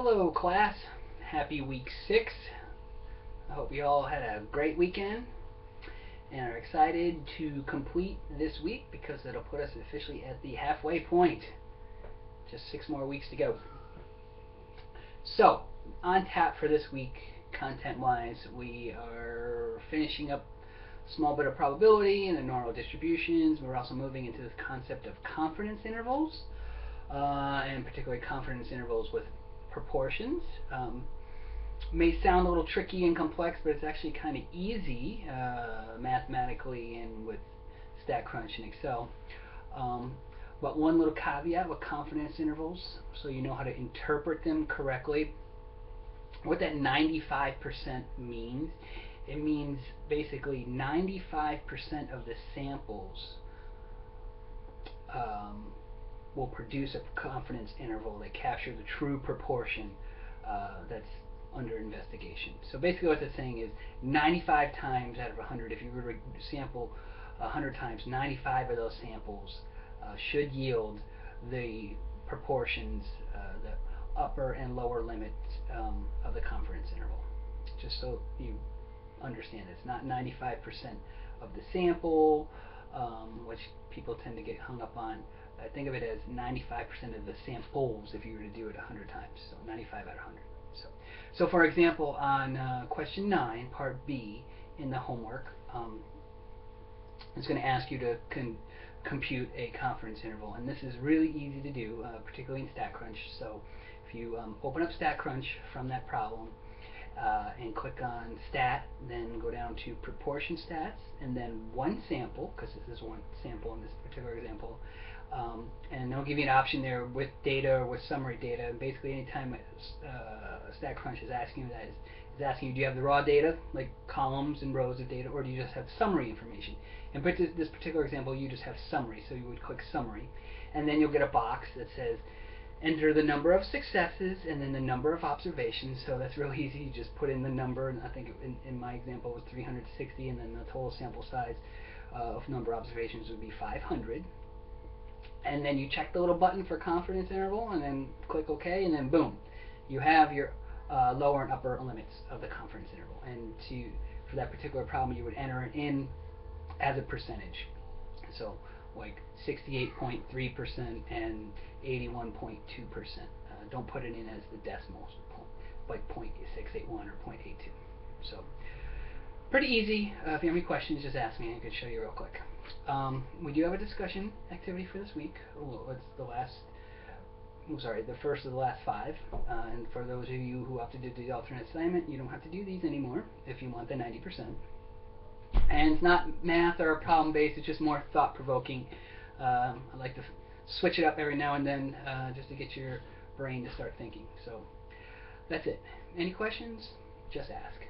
Hello class, happy week 6. I hope you all had a great weekend and are excited to complete this week because it'll put us officially at the halfway point. Just 6 more weeks to go. So, on tap for this week, content-wise, we are finishing up a small bit of probability and the normal distributions. We're also moving into this concept of confidence intervals, and particularly confidence intervals with proportions. May sound a little tricky and complex, but it's actually kind of easy mathematically and with StatCrunch and Excel. But one little caveat with confidence intervals, so you know how to interpret them correctly. What that 95% means, it means basically 95% of the samples will produce a confidence interval that capture the true proportion that's under investigation. So basically what that's saying is 95 times out of 100, if you were to sample 100 times, 95 of those samples should yield the proportions, the upper and lower limits of the confidence interval. Just so you understand, it's not 95% of the sample, which people tend to get hung up on. Think of it as 95% of the samples if you were to do it 100 times, so 95 out of 100. So for example, on question 9, part B in the homework, it's going to ask you to compute a confidence interval, and this is really easy to do, particularly in StatCrunch. So if you open up StatCrunch from that problem and click on Stat, then go down to Proportion Stats, and then one sample, because this is one sample in this particular example, and they'll give you an option there with data or with summary data. And basically, anytime StatCrunch is asking you that, is asking you, do you have the raw data, like columns and rows of data, or do you just have summary information? And for this particular example, you just have summary, so you would click summary, and then you'll get a box that says enter the number of successes and then the number of observations. So that's really easy. You just put in the number, and I think in my example it was 360, and then the total sample size of number of observations would be 500. And then you check the little button for confidence interval, and then click OK, and then boom, you have your lower and upper limits of the confidence interval. And for that particular problem, you would enter it in as a percentage. So like 68.3% and 81.2%. Don't put it in as the decimals, like 0.681 or 0.82. So pretty easy. If you have any questions, just ask me. I can show you real quick. We do have a discussion activity for this week. It's the first of the last 5. And for those of you who opted to do the alternate assignment, you don't have to do these anymore if you want the 90%. And it's not math or problem based, it's just more thought provoking. I like to switch it up every now and then just to get your brain to start thinking. So that's it. Any questions? Just ask.